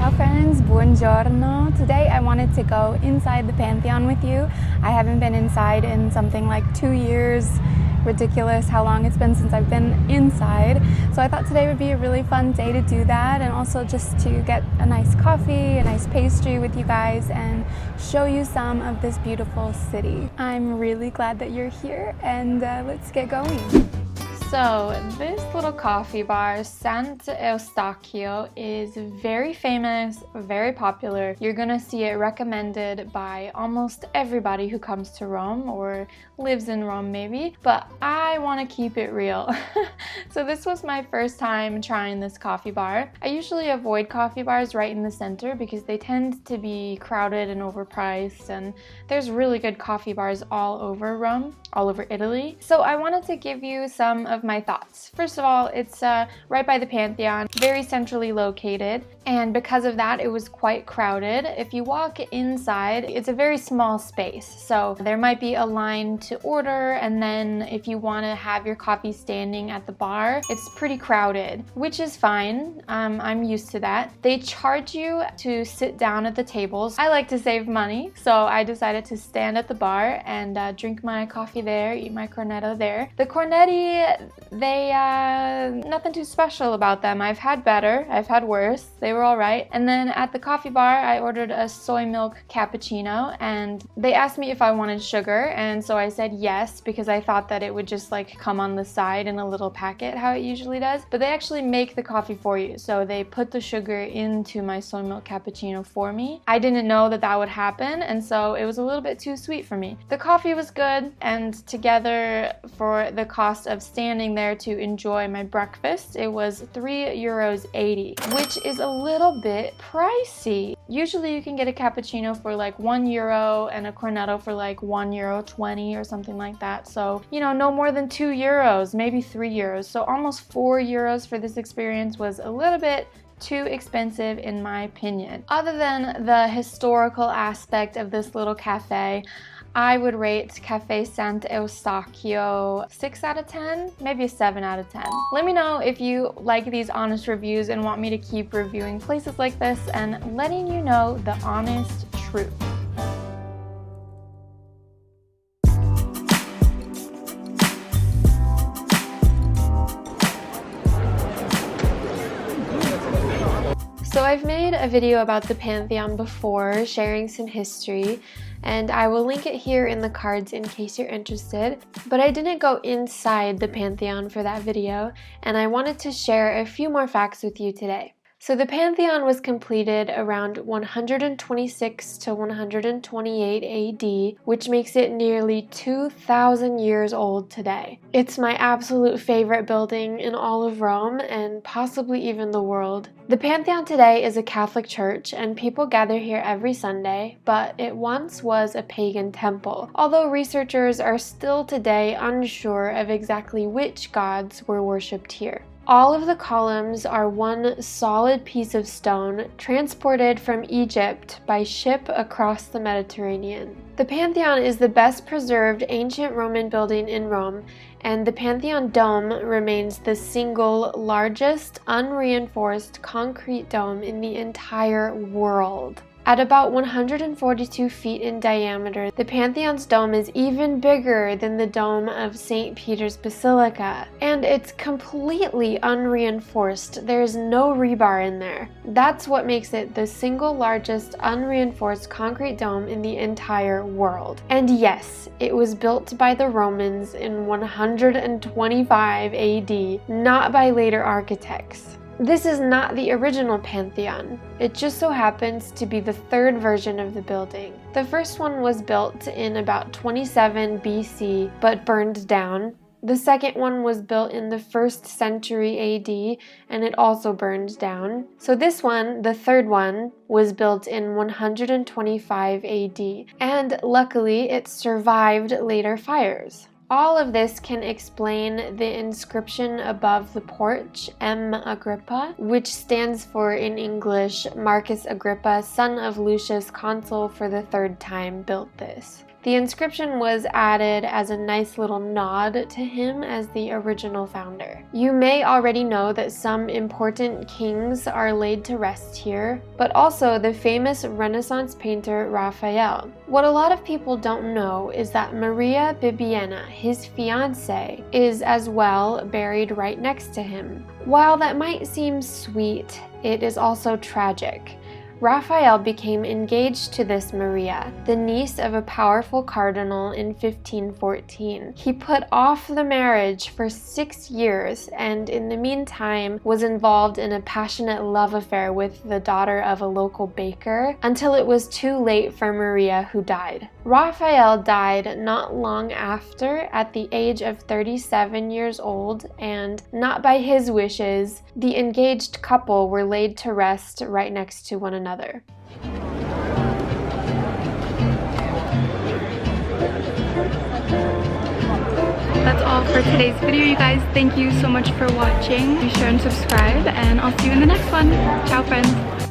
Ciao friends, buongiorno. Today I wanted to go inside the Pantheon with you. I haven't been inside in something like 2 years. Ridiculous how long it's been since I've been inside. So I thought today would be a really fun day to do that, and also just to get a nice coffee, a nice pastry with you guys, and show you some of this beautiful city. I'm really glad that you're here, and let's get going. So this little coffee bar, Sant'Eustachio, is very famous, very popular. You're gonna see it recommended by almost everybody who comes to Rome or lives in Rome maybe, but I want to keep it real. So this was my first time trying this coffee bar. I usually avoid coffee bars right in the center because they tend to be crowded and overpriced, and there's really good coffee bars all over Rome, all over Italy. So I wanted to give you some of my thoughts. First of all, it's right by the Pantheon, very centrally located, and because of that it was quite crowded. If you walk inside, it's a very small space, so there might be a line to order, and then if you want to have your coffee standing at the bar, it's pretty crowded, which is fine. I'm used to that. They charge you to sit down at the tables. I like to save money, so I decided to stand at the bar and drink my coffee there, eat my cornetto there. The cornetti, they nothing too special about them. I've had better, I've had worse. They were all right. And then at the coffee bar, I ordered a soy milk cappuccino, and they asked me if I wanted sugar, and so I said yes, because I thought that it would just like come on the side in a little packet how it usually does. But they actually make the coffee for you, so they put the sugar into my soy milk cappuccino for me. I didn't know that that would happen, and so it was a little bit too sweet for me. The coffee was good, and together for the cost of standing there to enjoy my breakfast, it was €3.80, which is a little bit pricey. Usually you can get a cappuccino for like €1 and a cornetto for like €1.20 or something like that. So, you know, no more than €2, maybe €3. So almost €4 for this experience was a little bit too expensive in my opinion. Other than the historical aspect of this little cafe, I would rate Cafe Sant'Eustachio 6 out of 10, maybe a 7 out of 10. Let me know if you like these honest reviews and want me to keep reviewing places like this and letting you know the honest truth. So I've made a video about the Pantheon before, sharing some history, and I will link it here in the cards in case you're interested. But I didn't go inside the Pantheon for that video, and I wanted to share a few more facts with you today. So the Pantheon was completed around 126 to 128 AD, which makes it nearly 2,000 years old today. It's my absolute favorite building in all of Rome and possibly even the world. The Pantheon today is a Catholic church, and people gather here every Sunday, but it once was a pagan temple, although researchers are still today unsure of exactly which gods were worshipped here. All of the columns are one solid piece of stone transported from Egypt by ship across the Mediterranean. The Pantheon is the best preserved ancient Roman building in Rome, and the Pantheon dome remains the single largest unreinforced concrete dome in the entire world. At about 142 feet in diameter, the Pantheon's dome is even bigger than the dome of St. Peter's Basilica, and it's completely unreinforced. There's no rebar in there. That's what makes it the single largest unreinforced concrete dome in the entire world. And yes, it was built by the Romans in 125 AD, not by later architects. This is not the original Pantheon. It just so happens to be the third version of the building. The first one was built in about 27 BC, but burned down. The second one was built in the 1st century AD, and it also burned down. So this one, the third one, was built in 125 AD, and luckily it survived later fires. All of this can explain the inscription above the porch, M. Agrippa, which stands for, in English, Marcus Agrippa, son of Lucius, consul for the third time, built this. The inscription was added as a nice little nod to him as the original founder. You may already know that some important kings are laid to rest here, but also the famous Renaissance painter Raphael. What a lot of people don't know is that Maria Bibbiena, his fiancée, is as well buried right next to him. While that might seem sweet, it is also tragic. Raphael became engaged to this Maria, the niece of a powerful cardinal, in 1514. He put off the marriage for 6 years and in the meantime was involved in a passionate love affair with the daughter of a local baker until it was too late for Maria, who died. Raphael died not long after at the age of 37 years old, and not by his wishes, the engaged couple were laid to rest right next to one another. That's all for today's video, you guys. Thank you so much for watching. Be sure and subscribe, and I'll see you in the next one. Ciao, friends.